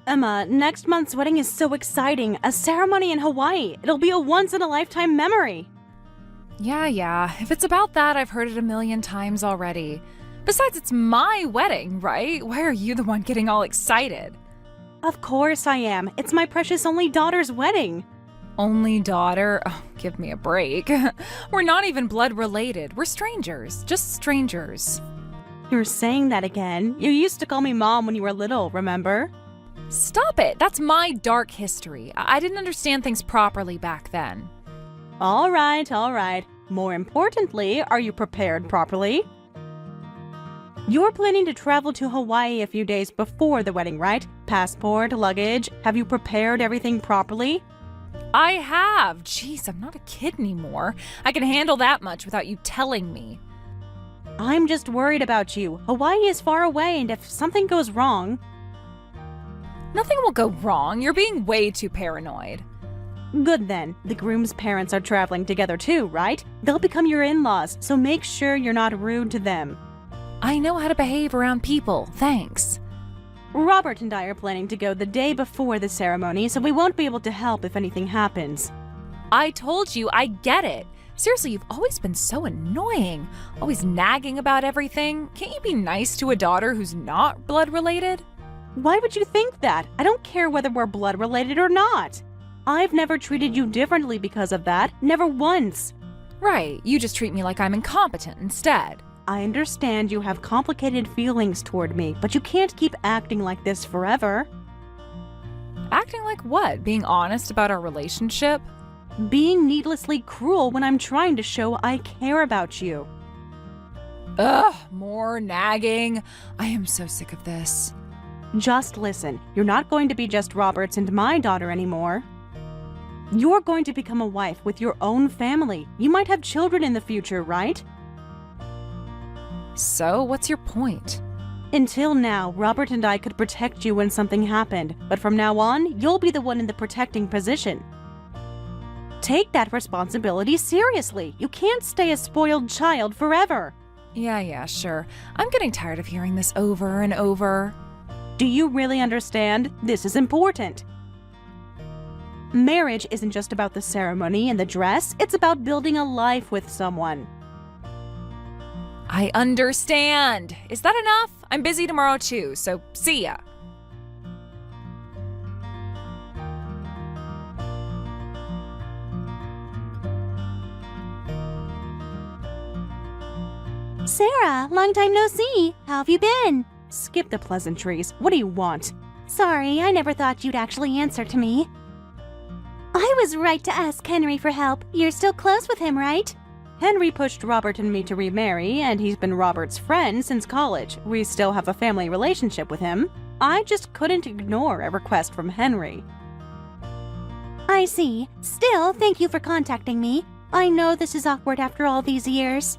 Emma, next month's wedding is so exciting. A ceremony in Hawaii. It'll be a once-in-a-lifetime memory. Yeah. If it's about that, I've heard it a million times already. Besides, it's my wedding, right? Why are you the one getting all excited? Of course I am. It's my precious only daughter's wedding. Only daughter? Oh, give me a break. We're not even blood related. We're strangers. Just strangers. You're saying that again. You used to call me Mom when you were little, remember? Stop it! That's my dark history. I didn't understand things properly back then. All right. More importantly, are you prepared properly? You're planning to travel to Hawaii a few days before the wedding, right? Passport, luggage. Have you prepared everything properly? I have! Jeez, I'm not a kid anymore. I can handle that much without you telling me. I'm just worried about you. Hawaii is far away, and if something goes wrong... Nothing will go wrong. You're being way too paranoid. Good then. The groom's parents are traveling together too, right? They'll become your in-laws, so make sure you're not rude to them. I know how to behave around people, thanks. Robert and I are planning to go the day before the ceremony, so we won't be able to help if anything happens. I told you, I get it. Seriously, you've always been so annoying. Always nagging about everything. Can't you be nice to a daughter who's not blood related? Why would you think that? I don't care whether we're blood related or not. I've never treated you differently because of that. Never once. Right, you just treat me like I'm incompetent instead. I understand you have complicated feelings toward me, but you can't keep acting like this forever. Acting like what? Being honest about our relationship? Being needlessly cruel when I'm trying to show I care about you. Ugh, more nagging. I am so sick of this. Just listen, you're not going to be just Robert's and my daughter anymore. You're going to become a wife with your own family. You might have children in the future, right? So, what's your point? Until now, Robert and I could protect you when something happened, but from now on, you'll be the one in the protecting position. Take that responsibility seriously. You can't stay a spoiled child forever. Yeah, sure. I'm getting tired of hearing this over and over. Do you really understand? This is important. Marriage isn't just about the ceremony and the dress, it's about building a life with someone. I understand. Is that enough? I'm busy tomorrow too, so see ya. Sarah, long time no see. How have you been? Skip the pleasantries. What do you want? Sorry, I never thought you'd actually answer to me. I was right to ask Henry for help. You're still close with him, right? Henry pushed Robert and me to remarry, and he's been Robert's friend since college. We still have a family relationship with him. I just couldn't ignore a request from Henry. I see. Still, thank you for contacting me. I know this is awkward after all these years.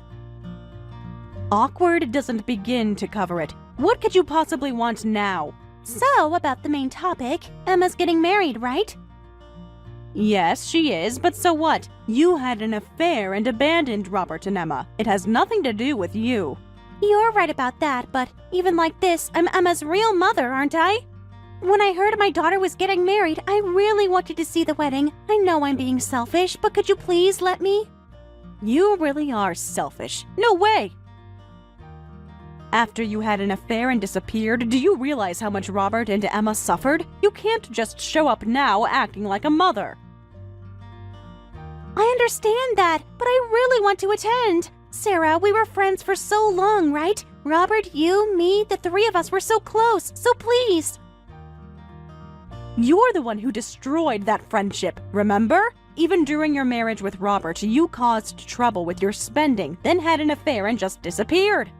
Awkward doesn't begin to cover it. What could you possibly want now? So, about the main topic, Emma's getting married, right? Yes, she is, but so what? You had an affair and abandoned Robert and Emma. It has nothing to do with you. You're right about that, but even like this, I'm Emma's real mother, aren't I? When I heard my daughter was getting married, I really wanted to see the wedding. I know I'm being selfish, but could you please let me? You really are selfish. No way! After you had an affair and disappeared, do you realize how much Robert and Emma suffered? You can't just show up now acting like a mother. I understand that, but I really want to attend. Sarah, we were friends for so long, right? Robert, you, me, the three of us were so close, so please. You're the one who destroyed that friendship, remember? Even during your marriage with Robert, you caused trouble with your spending, then had an affair and just disappeared.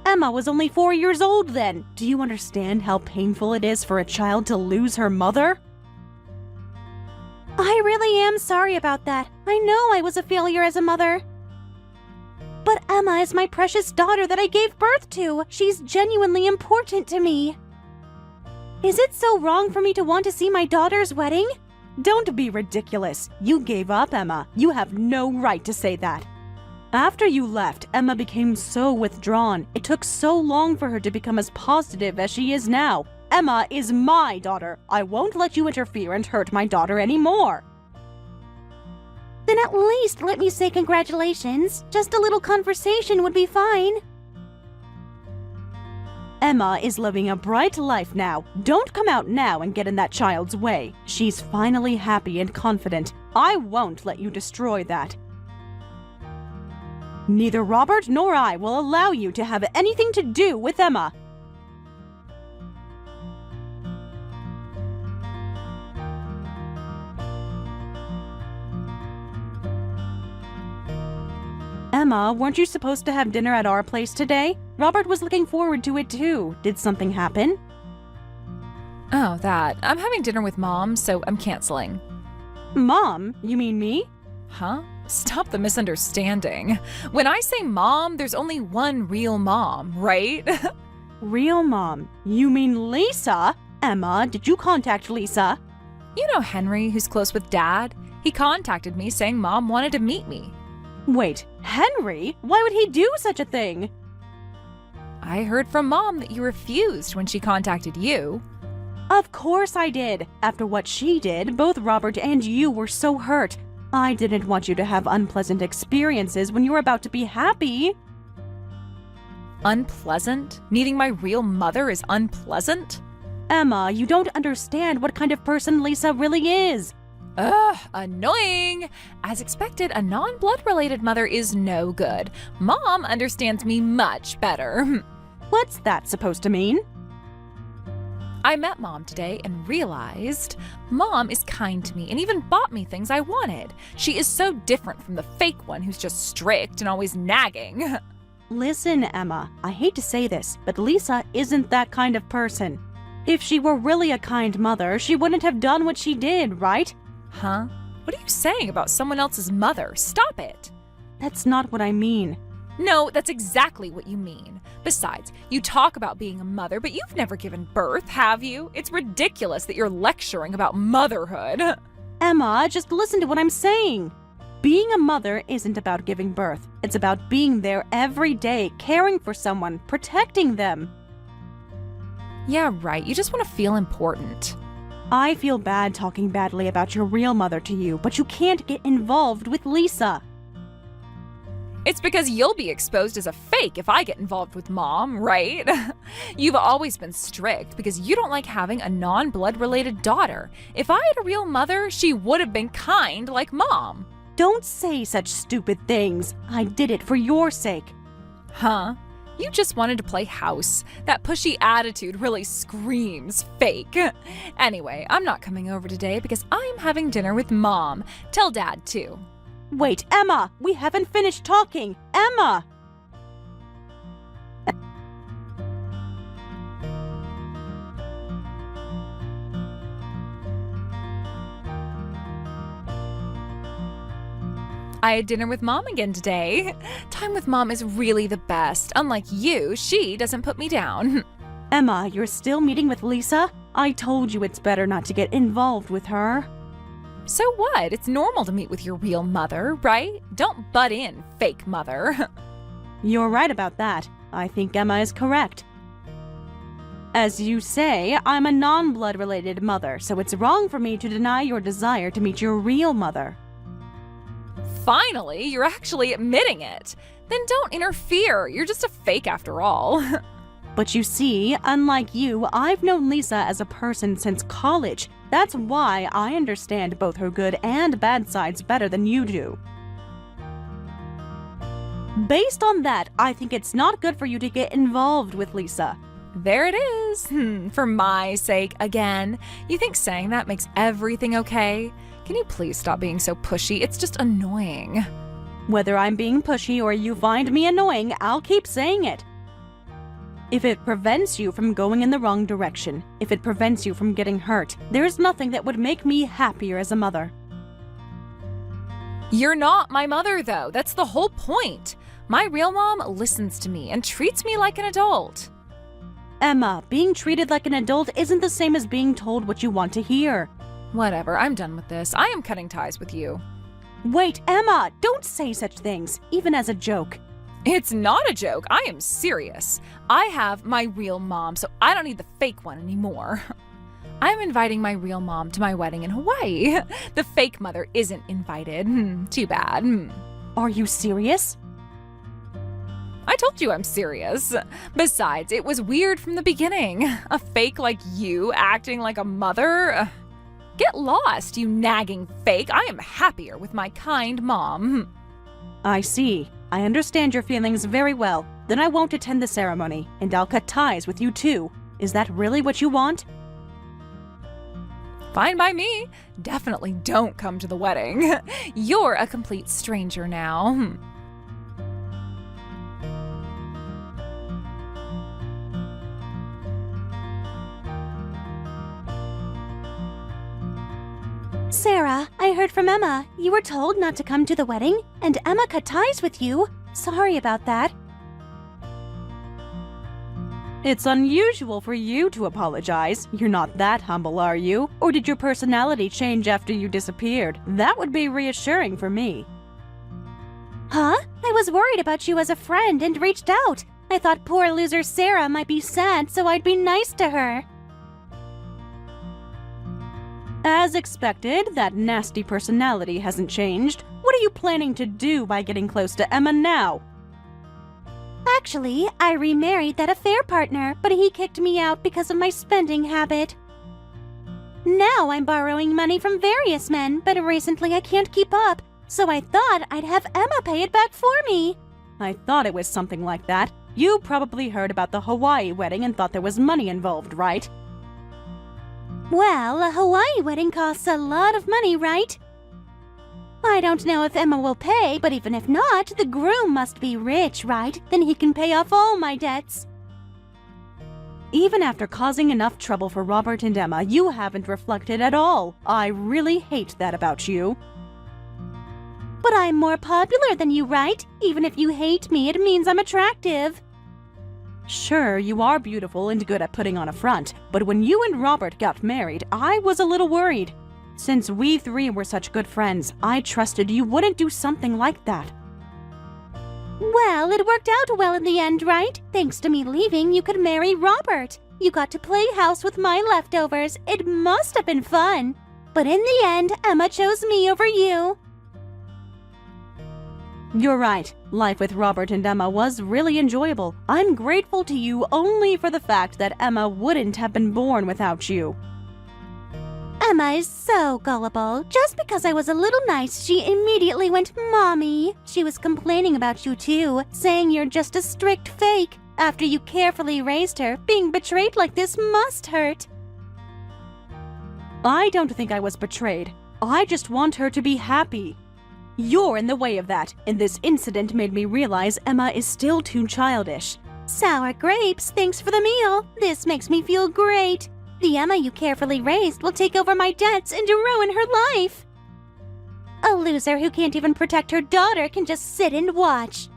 Emma was only 4 years old then. Do you understand how painful it is for a child to lose her mother? I really am sorry about that. I know I was a failure as a mother. But Emma is my precious daughter that I gave birth to. She's genuinely important to me. Is it so wrong for me to want to see my daughter's wedding? Don't be ridiculous. You gave up Emma. You have no right to say that. After you left, Emma became so withdrawn. It took so long for her to become as positive as she is now. Emma is my daughter. I won't let you interfere and hurt my daughter anymore. Then at least let me say congratulations. Just a little conversation would be fine. Emma is living a bright life now. Don't come out now and get in that child's way. She's finally happy and confident. I won't let you destroy that. Neither Robert nor I will allow you to have anything to do with Emma. Emma, weren't you supposed to have dinner at our place today? Robert was looking forward to it too. Did something happen? Oh, that. I'm having dinner with Mom, so I'm canceling. Mom? You mean me? Huh? Stop the misunderstanding. When I say mom, there's only one real mom, right? Real mom? You mean Lisa? Emma, did you contact Lisa? You know Henry, who's close with Dad? He contacted me saying Mom wanted to meet me. Wait, Henry? Why would he do such a thing? I heard from Mom that you refused when she contacted you. Of course I did. After what she did, both Robert and you were so hurt. I didn't want you to have unpleasant experiences when you were about to be happy. Unpleasant? Meeting my real mother is unpleasant? Emma, you don't understand what kind of person Lisa really is. Ugh, annoying! As expected, a non-blood related mother is no good. Mom understands me much better. What's that supposed to mean? I met Mom today and realized Mom is kind to me and even bought me things I wanted. She is so different from the fake one who's just strict and always nagging. Listen, Emma, I hate to say this, but Lisa isn't that kind of person. If she were really a kind mother, she wouldn't have done what she did, right? Huh? What are you saying about someone else's mother? Stop it! That's not what I mean. No, that's exactly what you mean. Besides, you talk about being a mother, but you've never given birth, have you? It's ridiculous that you're lecturing about motherhood. Emma, just listen to what I'm saying. Being a mother isn't about giving birth. It's about being there every day, caring for someone, protecting them. Yeah, right. You just want to feel important. I feel bad talking badly about your real mother to you, but you can't get involved with Lisa. It's because you'll be exposed as a fake if I get involved with Mom, right? You've always been strict because you don't like having a non-blood related daughter. If I had a real mother, she would have been kind like Mom. Don't say such stupid things. I did it for your sake. Huh? You just wanted to play house. That pushy attitude really screams fake. Anyway, I'm not coming over today because I'm having dinner with Mom. Tell Dad too. Wait, Emma! We haven't finished talking! Emma! I had dinner with Mom again today. Time with Mom is really the best. Unlike you, she doesn't put me down. Emma, you're still meeting with Lisa? I told you it's better not to get involved with her. So what? It's normal to meet with your real mother, right? Don't butt in, fake mother. You're right about that. I think Emma is correct. As you say, I'm a non-blood related mother, so it's wrong for me to deny your desire to meet your real mother. Finally, you're actually admitting it. Then don't interfere. You're just a fake after all. But you see, unlike you, I've known Lisa as a person since college. That's why I understand both her good and bad sides better than you do. Based on that, I think it's not good for you to get involved with Lisa. There it is. For my sake, again. You think saying that makes everything okay? Can you please stop being so pushy? It's just annoying. Whether I'm being pushy or you find me annoying, I'll keep saying it. If it prevents you from going in the wrong direction, if it prevents you from getting hurt, there's nothing that would make me happier as a mother. You're not my mother, though. That's the whole point. My real mom listens to me and treats me like an adult. Emma, being treated like an adult isn't the same as being told what you want to hear. Whatever, I'm done with this. I am cutting ties with you. Wait, Emma, don't say such things, even as a joke. It's not a joke. I am serious. I have my real mom, so I don't need the fake one anymore. I'm inviting my real mom to my wedding in Hawaii. The fake mother isn't invited. Too bad. Are you serious? I told you I'm serious. Besides, it was weird from the beginning. A fake like you acting like a mother. Get lost, you nagging fake. I am happier with my kind mom. I see. I understand your feelings very well. Then I won't attend the ceremony, and I'll cut ties with you too. Is that really what you want? Fine by me. Definitely don't come to the wedding. You're a complete stranger now. Sarah, I heard from Emma. You were told not to come to the wedding, and Emma cut ties with you. Sorry about that. It's unusual for you to apologize. You're not that humble, are you? Or did your personality change after you disappeared? That would be reassuring for me. Huh? I was worried about you as a friend and reached out. I thought poor loser Sarah might be sad, so I'd be nice to her. As expected, that nasty personality hasn't changed. What are you planning to do by getting close to Emma now? Actually, I remarried that affair partner, but he kicked me out because of my spending habit. Now I'm borrowing money from various men, but recently I can't keep up, so I thought I'd have Emma pay it back for me. I thought it was something like that. You probably heard about the Hawaii wedding and thought there was money involved, right? Well, a Hawaii wedding costs a lot of money, right? I don't know if Emma will pay, but even if not, the groom must be rich, right? Then he can pay off all my debts. Even after causing enough trouble for Robert and Emma, you haven't reflected at all. I really hate that about you. But I'm more popular than you, right? Even if you hate me, it means I'm attractive. Sure, you are beautiful and good at putting on a front, but when you and Robert got married, I was a little worried. Since we three were such good friends, I trusted you wouldn't do something like that. Well, it worked out well in the end, right? Thanks to me leaving, you could marry Robert. You got to play house with my leftovers. It must have been fun. But in the end, Emma chose me over you. You're right. Life with Robert and Emma was really enjoyable. I'm grateful to you only for the fact that Emma wouldn't have been born without you. Emma is so gullible. Just because I was a little nice, she immediately went mommy. She was complaining about you too, saying you're just a strict fake. After you carefully raised her, being betrayed like this must hurt. I don't think I was betrayed. I just want her to be happy. You're in the way of that, and this incident made me realize Emma is still too childish. Sour grapes, thanks for the meal. This makes me feel great. The Emma you carefully raised will take over my debts and ruin her life. A loser who can't even protect her daughter can just sit and watch.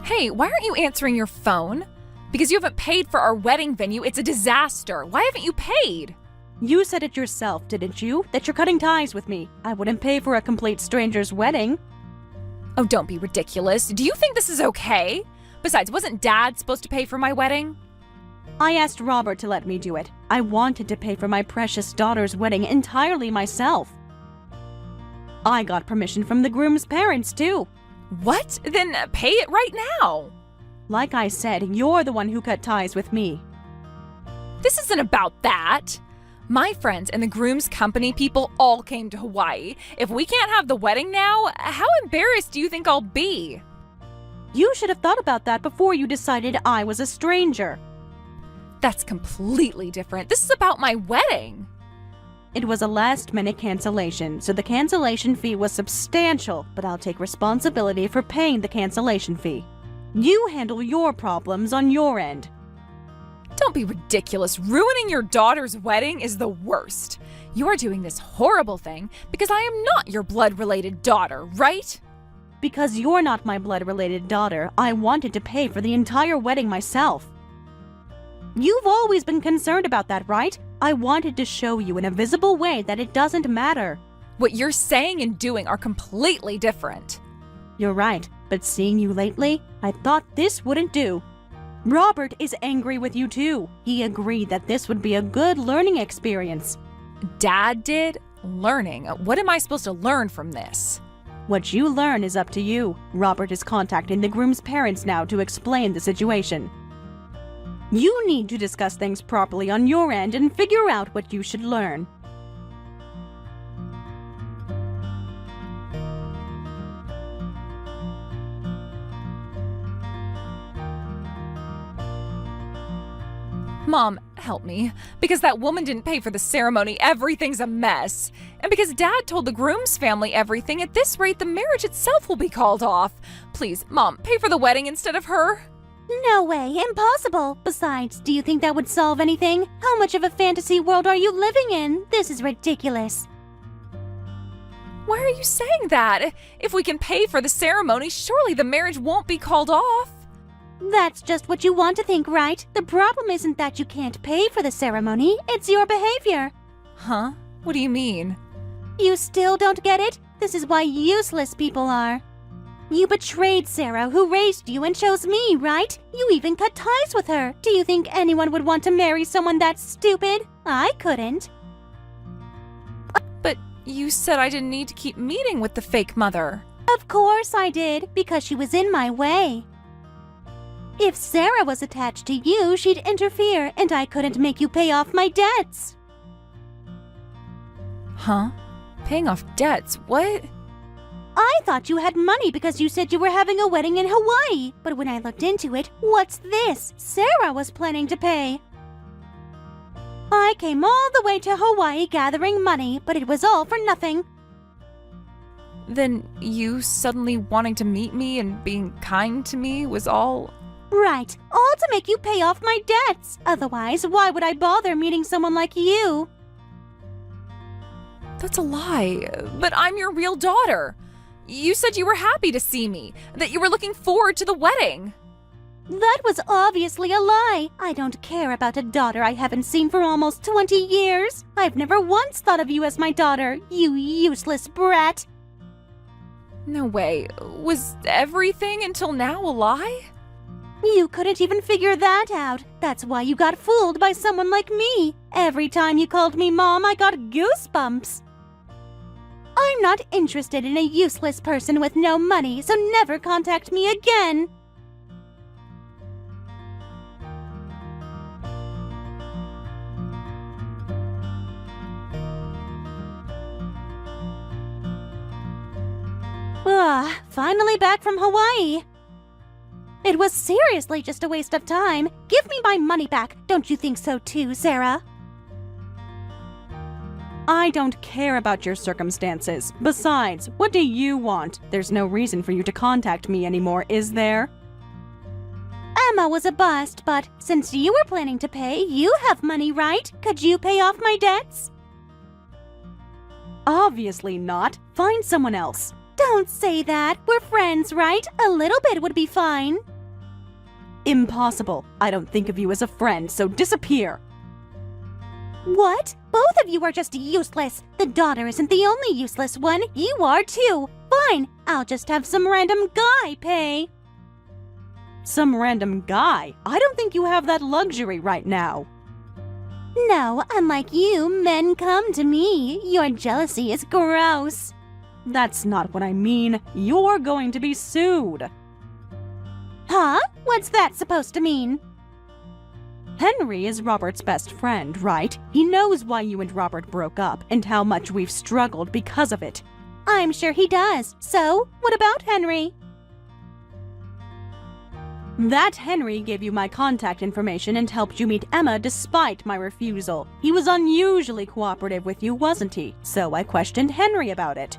Hey, why aren't you answering your phone? Because you haven't paid for our wedding venue. It's a disaster. Why haven't you paid? You said it yourself, didn't you? That you're cutting ties with me. I wouldn't pay for a complete stranger's wedding. Oh, don't be ridiculous. Do you think this is okay? Besides, wasn't Dad supposed to pay for my wedding? I asked Robert to let me do it. I wanted to pay for my precious daughter's wedding entirely myself. I got permission from the groom's parents, too. What? Then pay it right now. Like I said, you're the one who cut ties with me. This isn't about that. My friends and the groom's company people all came to Hawaii. If we can't have the wedding now, how embarrassed do you think I'll be? You should have thought about that before you decided I was a stranger. That's completely different. This is about my wedding. It was a last-minute cancellation, so the cancellation fee was substantial, but I'll take responsibility for paying the cancellation fee. You handle your problems on your end. Don't be ridiculous. Ruining your daughter's wedding is the worst. You are doing this horrible thing because I am not your blood-related daughter, right? Because you're not my blood-related daughter, I wanted to pay for the entire wedding myself. You've always been concerned about that, right? I wanted to show you in a visible way that it doesn't matter. What you're saying and doing are completely different. You're right, but seeing you lately, I thought this wouldn't do. Robert is angry with you too. He agreed that this would be a good learning experience. Dad did? Learning? What am I supposed to learn from this? What you learn is up to you. Robert is contacting the groom's parents now to explain the situation. You need to discuss things properly on your end and figure out what you should learn. Mom, help me. Because that woman didn't pay for the ceremony, everything's a mess. And because Dad told the groom's family everything, at this rate, the marriage itself will be called off. Please, Mom, pay for the wedding instead of her. No way, impossible. Besides, do you think that would solve anything? How much of a fantasy world are you living in? This is ridiculous. Why are you saying that? If we can pay for the ceremony, surely the marriage won't be called off. That's just what you want to think, right? The problem isn't that you can't pay for the ceremony, it's your behavior. Huh? What do you mean? You still don't get it? This is why useless people are. You betrayed Sarah, who raised you, and chose me, right? You even cut ties with her. Do you think anyone would want to marry someone that stupid? I couldn't. But you said I didn't need to keep meeting with the fake mother. Of course I did, because she was in my way. If Sarah was attached to you, she'd interfere, and I couldn't make you pay off my debts. Huh? Paying off debts? What? I thought you had money because you said you were having a wedding in Hawaii. But when I looked into it, what's this? Sarah was planning to pay. I came all the way to Hawaii gathering money, but it was all for nothing. Then you suddenly wanting to meet me and being kind to me was all... Right, all to make you pay off my debts. Otherwise, why would I bother meeting someone like you? That's a lie. But I'm your real daughter. You said you were happy to see me, that you were looking forward to the wedding. That was obviously a lie. I don't care about a daughter I haven't seen for almost 20 years. I've never once thought of you as my daughter, you useless brat. No way. Was everything until now a lie? You couldn't even figure that out. That's why you got fooled by someone like me. Every time you called me Mom, I got goosebumps. I'm not interested in a useless person with no money, so never contact me again. Finally back from Hawaii. It was seriously just a waste of time. Give me my money back. Don't you think so too, Sarah? I don't care about your circumstances. Besides, what do you want? There's no reason for you to contact me anymore, is there? Emma was a bust, but since you were planning to pay, you have money, right? Could you pay off my debts? Obviously not. Find someone else. Don't say that. We're friends, right? A little bit would be fine. Impossible. I don't think of you as a friend, so disappear. What? Both of you are just useless. The daughter isn't the only useless one. You are too. Fine. I'll just have some random guy pay. Some random guy? I don't think you have that luxury right now. No, unlike you, men come to me. Your jealousy is gross. That's not what I mean. You're going to be sued. Huh? What's that supposed to mean? Henry is Robert's best friend, right? He knows why you and Robert broke up and how much we've struggled because of it. I'm sure he does. So, what about Henry? That Henry gave you my contact information and helped you meet Emma despite my refusal. He was unusually cooperative with you, wasn't he? So I questioned Henry about it.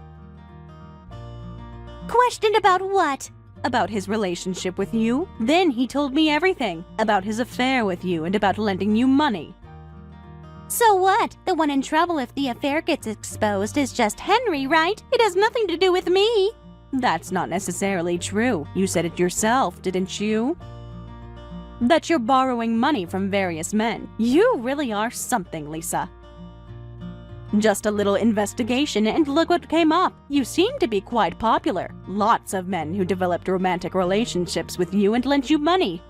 Questioned about what? About his relationship with you. Then he told me everything. About his affair with you and about lending you money. So what? The one in trouble if the affair gets exposed is just Henry, right? It has nothing to do with me. That's not necessarily true. You said it yourself, didn't you? That you're borrowing money from various men. You really are something, Lisa. Just a little investigation and look what came up. You seem to be quite popular. Lots of men who developed romantic relationships with you and lent you money.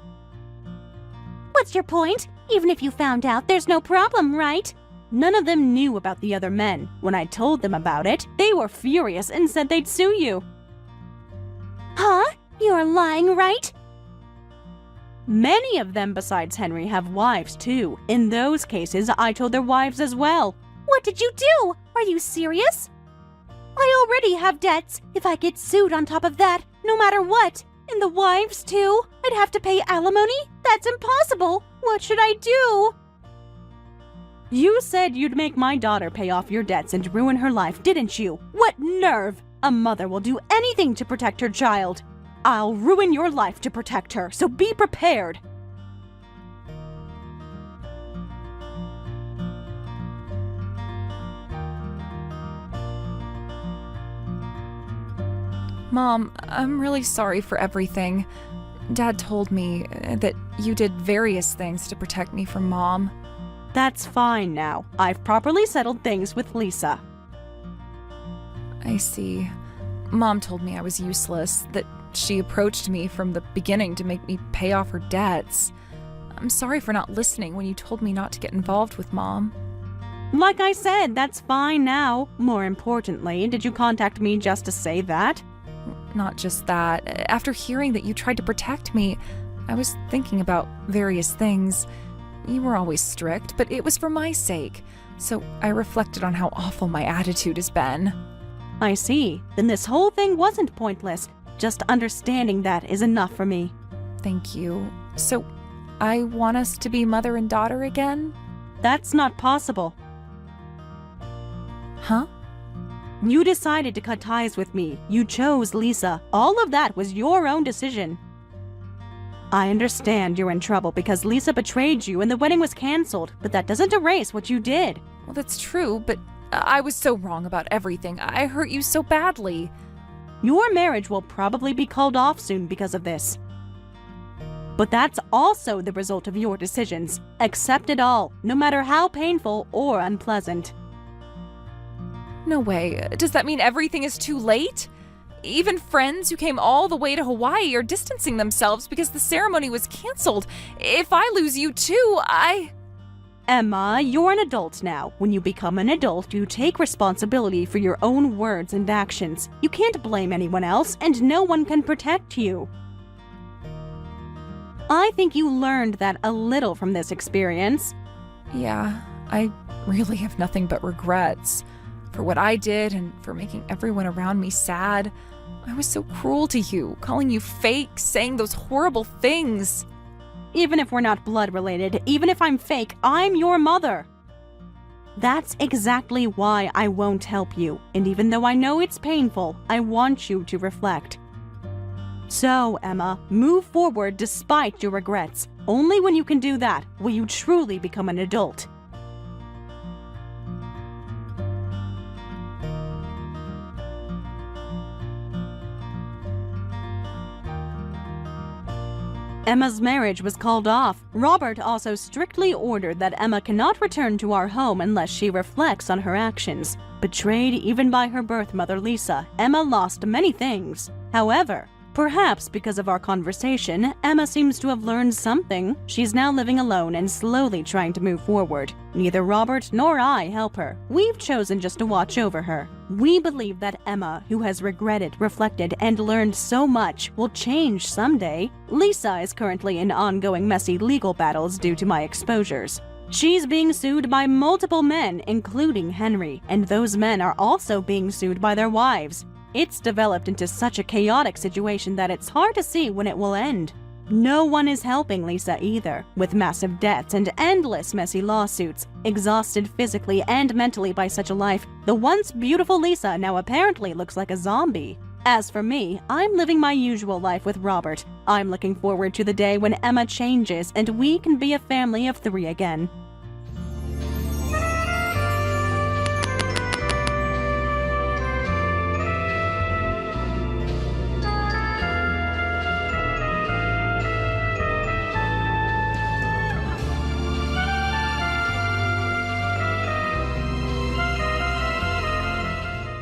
What's your point? Even if you found out, there's no problem, right? None of them knew about the other men. When I told them about it, they were furious and said they'd sue you. Huh? You're lying, right? Many of them besides Henry have wives too. In those cases, I told their wives as well. What did you do? Are you serious? I already have debts. If I get sued on top of that, no matter what, and the wives too, I'd have to pay alimony? That's impossible. What should I do? You said you'd make my daughter pay off your debts and ruin her life, didn't you? What nerve! A mother will do anything to protect her child. I'll ruin your life to protect her, so be prepared. Mom, I'm really sorry for everything. Dad told me that you did various things to protect me from Mom. That's fine now. I've properly settled things with Lisa. I see. Mom told me I was useless, that she approached me from the beginning to make me pay off her debts. I'm sorry for not listening when you told me not to get involved with Mom. Like I said, that's fine now. More importantly, did you contact me just to say that? Not just that. After hearing that you tried to protect me, I was thinking about various things. You were always strict, but it was for my sake. So I reflected on how awful my attitude has been. I see. Then this whole thing wasn't pointless. Just understanding that is enough for me. Thank you. So, I want us to be mother and daughter again? That's not possible. Huh? You decided to cut ties with me. You chose Lisa. All of that was your own decision. I understand you're in trouble because Lisa betrayed you and the wedding was canceled, but that doesn't erase what you did. Well, that's true, but I was so wrong about everything. I hurt you so badly. Your marriage will probably be called off soon because of this. But that's also the result of your decisions. Accept it all, no matter how painful or unpleasant. No way. Does that mean everything is too late? Even friends who came all the way to Hawaii are distancing themselves because the ceremony was canceled. If I lose you too, Emma, you're an adult now. When you become an adult, you take responsibility for your own words and actions. You can't blame anyone else, and no one can protect you. I think you learned that a little from this experience. Yeah, I really have nothing but regrets. For what I did and for making everyone around me sad. I was so cruel to you, calling you fake, saying those horrible things. Even if we're not blood related, even if I'm fake, I'm your mother. That's exactly why I won't help you, and even though I know it's painful, I want you to reflect. So, Emma, move forward despite your regrets. Only when you can do that will you truly become an adult. Emma's marriage was called off. Robert also strictly ordered that Emma cannot return to our home unless she reflects on her actions. Betrayed even by her birth mother Lisa, Emma lost many things. However, perhaps because of our conversation, Emma seems to have learned something. She's now living alone and slowly trying to move forward. Neither Robert nor I help her. We've chosen just to watch over her. We believe that Emma, who has regretted, reflected, and learned so much, will change someday. Lisa is currently in ongoing messy legal battles due to my exposures. She's being sued by multiple men, including Henry, and those men are also being sued by their wives. It's developed into such a chaotic situation that it's hard to see when it will end. No one is helping Lisa either, with massive debts and endless messy lawsuits. Exhausted physically and mentally by such a life, the once beautiful Lisa now apparently looks like a zombie. As for me, I'm living my usual life with Robert. I'm looking forward to the day when Emma changes and we can be a family of 3 again.